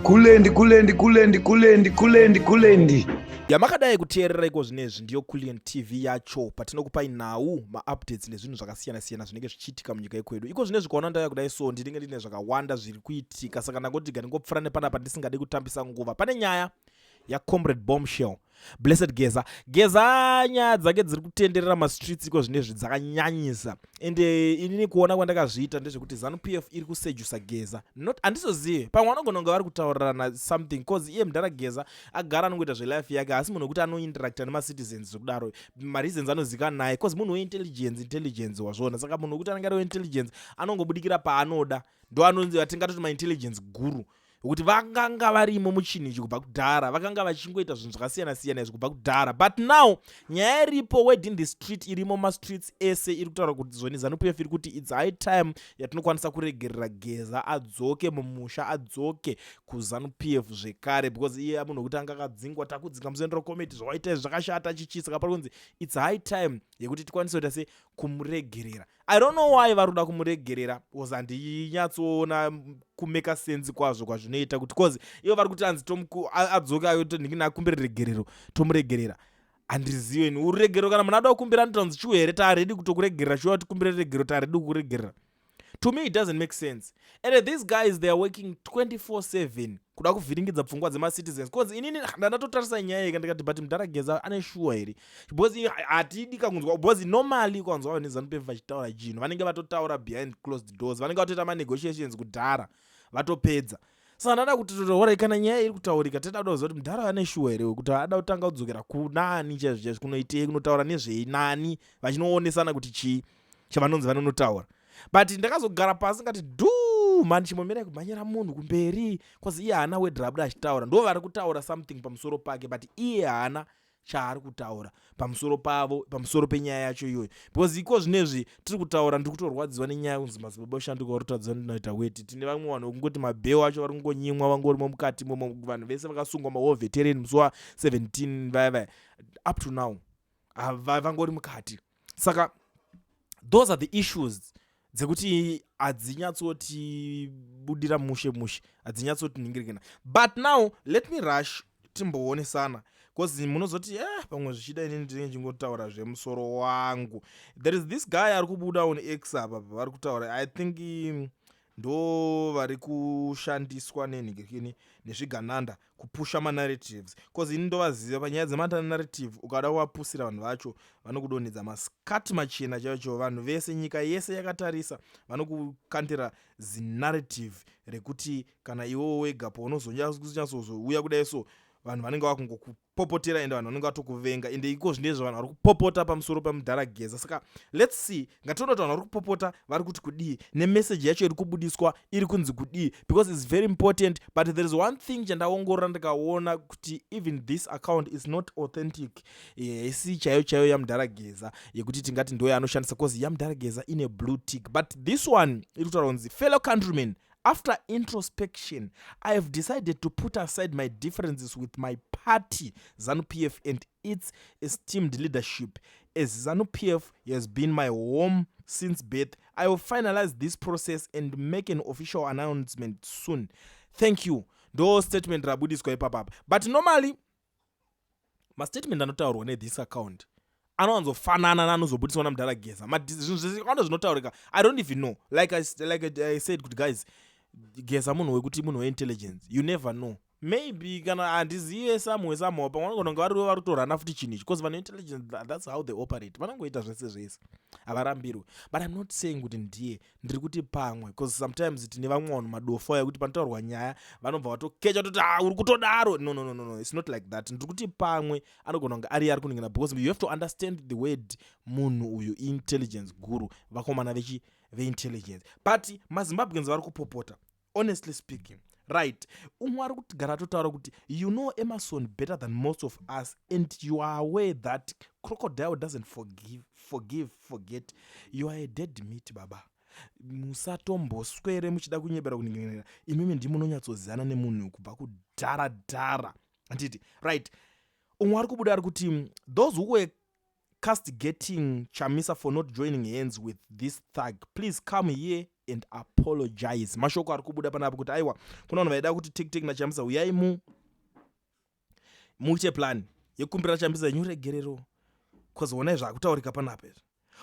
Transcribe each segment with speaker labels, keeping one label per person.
Speaker 1: kulendi
Speaker 2: yamakadai kuteerera iko zvinezvi ndiyo Kulian TV yacho patinokupai nhau maupdates nezvinhu zvakasiyana-siyana zvinenge zvichiitika munyika yekwedu. Iko zvinezvi kwaona ndauya kudai so ndinenge ndine zvakawanda zviri kuitika, saka ndangoti ndingopfuura nepanapa ndisingadi kutambisa nguva. Pane nyaya yaComrade Bombshell Blessed Geza nyaya dzake dziri kutenderera mastreets iko zvinezvi dzakanyanyisa, ende inini kuona kwandakazviita ndezvekuti ZANU PF iri kusejusa Geza. Handizozive, pamwe anogona kunge vari kutaurirana something cause iye mudhara Geza agara anongoita zvelife yake, asi munhu wekuti anointeracta nemacitizens zvekudaro mareasons anozivikanwa naye cause munhu weintelligence wazvona. Saka munhu wekuti anenge ari weintelligence anongobudikira paanoda, ndo anonzi atingatoti maintelligence guru, kuti vakanga varimo muchinhu ichi kubva kudhara, vakanga vachingoita zvinhu zvakasiyana-siyana izvi kubva kudhara. But now nyaya iripo word in the street irimo mastreets ese iri kutaura kuti zvoni ZANU PF iri kuti it's high time yatinokwanisa kuregerera Geza adzoke mumusha, adzoke kuZANU PF zvekare, because iye munhu wekuti anga akadzingwa takudzinga mucentral committee zvawaita izvi zvakashata chichisa, saka pari kunzi it's high time yekuti tikwanise kuita se kumuregerera. I don't know why vari kuda kumuregerera, because handinyatsoona kumeka sense kwazvo kwazvinoita kuti cause ivo vari kuti anzi adzoke ayoto ndingina akumbire regerero tomuregerera. Handizive ni uregero kana munhu ada kukumbira anotanzi chiwo here taaredi kutokuregerera chiwa tikumbire regero taaredi kukuregerera. To me it doesn't make sense. And these guys they are working 24/7 kuda kuvhiringidza pfungwa dzemacitizens, cause inini ndatotarisa nyaya yake ndikati but mudhara Geza ane shuwa here, because hatidi kangunzwa, because normally kwanzwa nezANU PF vachitaura chinhu vanenge vatotaura behind closed doors, vanenge vatoita manegotiations kudhara vatopedza. Saka ndada kuti totora kana nyaya iri kutaurika toda kuziva kuti mudhara ane shuwa here kuti ada kutanga kudzokera kunani chaizvo kunoitei, kunotaura nezveinani vachinoonesana kuti chii chavanonzi vanonotaura. But ndakazogara pasi ngati mani chimomera kumhanyira munhu kumberi, cause iye haana wedrabda achitaura, ndo vari kutaura something pamusoro pake, but iye haana chaari kutaura pamusoro pavo, pamusoro penyaya yacho iyoyo. Because iko zvinezvi tiri kutaura ndiri kutorwadziwa nenyaya kunzi mazibaba oshanduka vari kutaridza kuti ndinoita weti. Tine vamwe vanhu kungoti mabheo acho vari kungonyimwa vangorimo mukati momo, vanhu vese vakasungwa mawo veteran musi wa 17 vaya up to now vangori mukati. Saka those are the issues dzekuti hadzinyatsoti budira mushe hadzinyatsoti ningirikana. But now let me rush timboonesana, because munozoti pamwe zvichida inini ndinenge ndingotaura zvemusoro wangu. There is this guy ari kubuda on X apa vari kutaura, I think ndo vari kushandiswa nenhingirikini nezvigananda kupusha manarratives, because ini ndovaziva panyaya dzemanarrative ukada kuvapusira vanhu vacho vanokudonhedza maskati machena chaicho. Vanhu vese nyika yese yakatarisa vanokukandira zinarrative rekuti kana iwo wega paunozonyatsouzouya kudai so vanhu vanenge vakungokupopotera ende vanhu vanenge vatokuvenga, ende iko zvinezvo vanhu vari kupopota pamusoro pemudhara Geza. Saka let's see ngationa kuti vanhu vari kupopota vari kuti kudii nemessage yacho iri kubudiswa iri kunzi kudii, because it's very important. But there is one thing chandaongorora ndikaona kuti even this account is not authentic, isi chaiyo yamudhara Geza yekuti tingati ndo yanoshandisa, cause yamudhara Geza ine blue tick. But this one iri kutaura kunzi fellow countrymen, after introspection, I have decided to put aside my differences with my party, ZANU PF, and its esteemed leadership. As ZANU PF has been my home since birth, I will finalize this process and make an official announcement soon. Thank you. Those statement rabudiswa ipapapa. But normally, my statement anotaurwa this account anowanzofanana nanozobudiswa namudhara Geza. Zvinhu zvinotaurika I don't even know. Like I said, good guys, Geza munhu wekuti munhu weintelligence, you never know. Maybe kana handizive samwe pamwe vanenge vari kutorana futi chinhu ichi, because vanhu intelligence that's how they operate, vanongoita zvese havarambirwe. But I'm not saying kuti ndiye ndiri kuti pamwe, because sometimes tine vamwe vanhu madofa yekuti panotaurwa nyaya vanobva vatokecha toti uri kutodaro. No, it's not like that. Ndiri kuti pamwe anogona kunge ari kuningina, because you have to understand the word munhu uyu intelligence guru, vakomana veintelligence. But maZimbabweans vari kupopota, honestly speaking, right? Umwe ari kugara totaura kuti you know Emerson better than most of us, and you are aware that crocodile doesn't forget. You are a dead meat baba. Musatomboswere muchida kunyebera kuningira, imimi ndi munonyatsozana nemunhu kubva kudhara. Anditi right? Umwe ari kubuda ari kuti those who were castigating Chamisa for not joining hands with this thug. Please come here and apologize. Mashoko ari kubuda panapa kuti aiwa kuna vanhu vaida kuti tik na Chamisa uyai muite plan yekukumbira Chamisa nyuregerero because wona zvakutaurika panapa.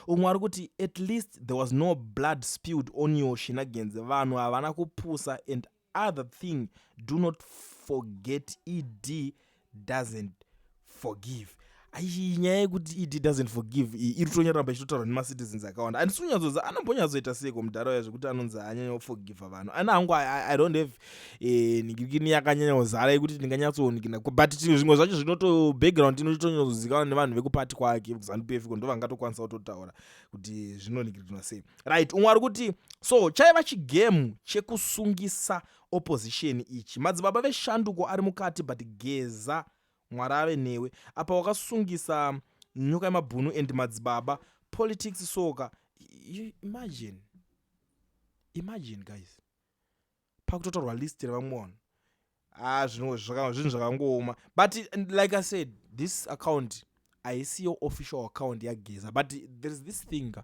Speaker 2: Umwe ari kuti at least there was no blood spilled on your shenanigans. Vanhu havana kupusa, and other thing, do not forget ED doesn't forgive. Nyaya yekuti ED doesn't forgive iri tonyaramba ichitotaurwa nemacitizens akawanda. Andisunyatsoza anombonyatsoita seko mudharaunda zvekuti anonzi anyanya kuforgiva vanhu. Ana hangu I don't have ningirikini yakanyanya kuzara yekuti ndinganyatsonikina, but zvimwe zvacho zvinoto background inochitonyatsozikana nevanhu vekupati kwake ZANU PF ndo vangatokwanisa kutotaura kuti zvinoningirikanwa sei. Right, umwe ari kuti so chaiva chigemu chekusungisa opposition ichi. Madzibaba veshanduko ari mukati, but Geza Mwari ave newe apa wakasungisa nyoka yemabhunu and madzibaba politics soka. Imagine guys, pakutotorwa list revamwe vanhu zvinhu zvakangooma. But like I said, this account I see your official account yaGeza, but there is this thing,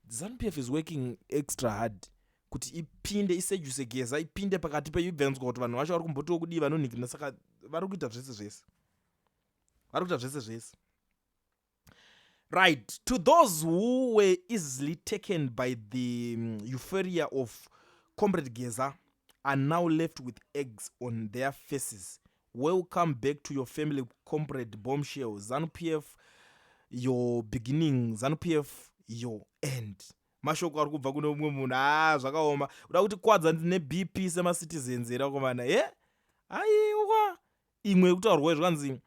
Speaker 2: ZANU PF is working extra hard kuti ipinde isejuse Geza, ipinde pakati peevents kuti vanhu vacho vari kumbotiwo kudii vanonhikirina, saka vari kuita zvese. Right, to those who were easily taken by the euphoria of Comrade Geza are now left with eggs on their faces. Welcome back to your family, Comrade Bombshell. ZANU PF your beginning, ZANU PF your end. Mashoko ari kubva kuno mumwe munhu zvakaoma. Uda kuti kwadza ndine BP semacitizens era komana aiwa imwe kutaurwa zvanzi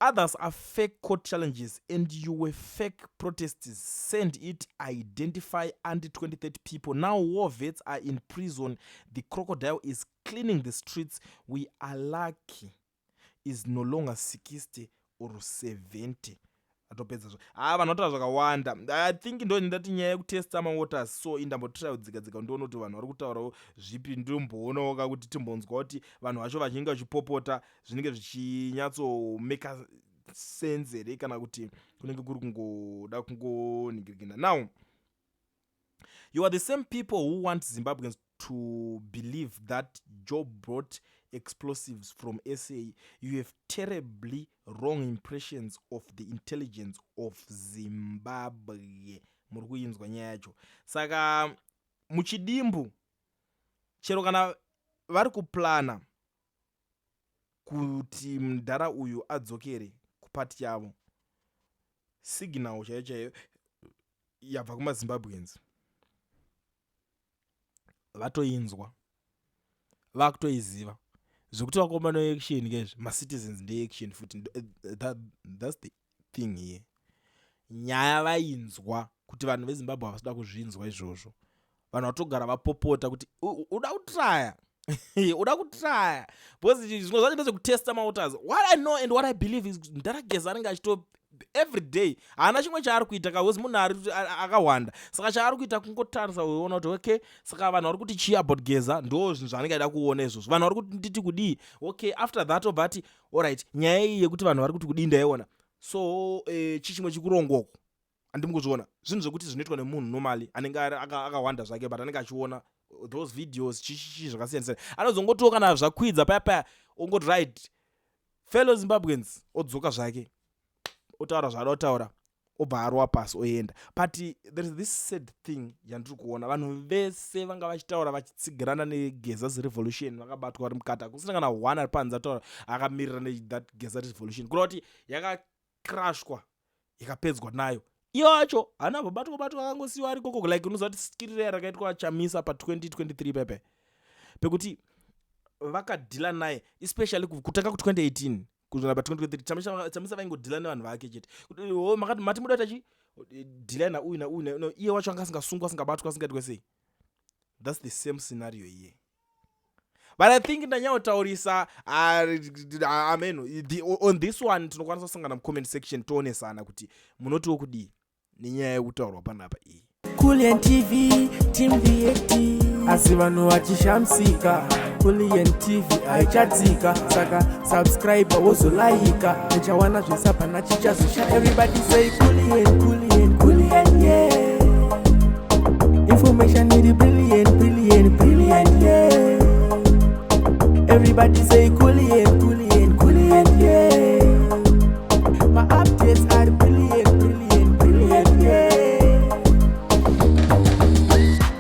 Speaker 2: others are fake court challenges and you were fake protests. Send it, identify under 2030 people. Now war vets are in prison. The crocodile is cleaning the streets. We are lucky is no longer 60 or 70. Atopedza vanhu vatotaura zvakawanda. I think ndo ndati nyaya yekutesta mawaters, so indambotrayo dzigadzika ndoona kuti vanhu vari kutaurawo zvipi. Ndomboonawo kuti timbonzwa kuti vanhu vacho vachinge vachipopota zvinenge zvichinyatso make sense here kana kuti kunenge kuri kungoda kungoningirikina. Now you are the same people who want Zimbabweans to believe that Job brought explosives from SA. You have terribly wrong impressions of the intelligence of Zimbabwe. Muri kuinzwa nyaya yacho. Saka muchidimbu chero kana vari kuplana kuti mudhara uyu adzokere kupati yavo, signal chaiyo yabva kumaZimbabweans vatoinzwa, vakutoiziva zvekuti vakoma no action kezve macitizens ndeye action futi. That's the thing here. Nyaya vainzwa kuti vanhu veZimbabwe havasida kuzvinzwa izvozvo. Vanhu vatogara vapopota kuti uda kutraya uda kutraya because zvimwe zvacho ndezvekutesta mawaters. What I know and what I believe is ndara Geza anenge achito every day haana chimwe chaari kuita because munhu akawanda, saka chaari kuita kungotarisa uiona kuti okay, saka vanhu vari kuti chii about Geza ndo zvinhu zvaanenge aida kuona izvozvo. Vanhu vari kuti nditi kudii, okay, after that obati alright, nyaya iyi yekuti vanhu vari kuti kudii ndaiona, so chichimwe chikurongoko andimukuzviona zvinhu zvekuti zvinoitwa nemunhu normally anenge akawanda zvake, but anenge achiona those videos chichichi zvakasiyana siyana. Anozongotiwo kana zvakwidza paya ongoti right fellow Zimbabweans odzoka zvake otaura zvaada kutaura obva arwa pasi oenda. But there is this sad thing yandiri kuona, vanhu vese vanga vachitaura vachitsigirana neGeza's revolution vakabatwa vari mukata, kusina kana one ari panze ataura akamirira nethat Geza revolution kuda kuti yakacrashwa ikapedzwa nayo. Iyo acho hana batwa akangosiwa ari koko, like unoziva kuti skirira rakaitwa Chamisa pa2023 pepe pekuti vakadhila naye, especially kutanga ku2018 kuzvona pa2023 Chamisa vaingodhila nevanhu vake chete kuti makati mati muda tachi dhila nauyu nauyu iye wacho anga asingasungwa asingabatwa asingaitwe sei. That's the same scenario here. But I think ndanyautaurisa on this one tinokwanisa kusangana mucomment section toonesana kuti munotiwo kudii nenyaya yekutaurwa panapa iyi. Cool TV, Team VAT.
Speaker 1: asi vanhu vachishamsika. Rejoining TV haichatsika, saka subscribe wozolaika, uchawana zvisapana chichazosha. Everybody say Rejoining, yeah. Information need brilliant, yeah. Everybody say Rejoining.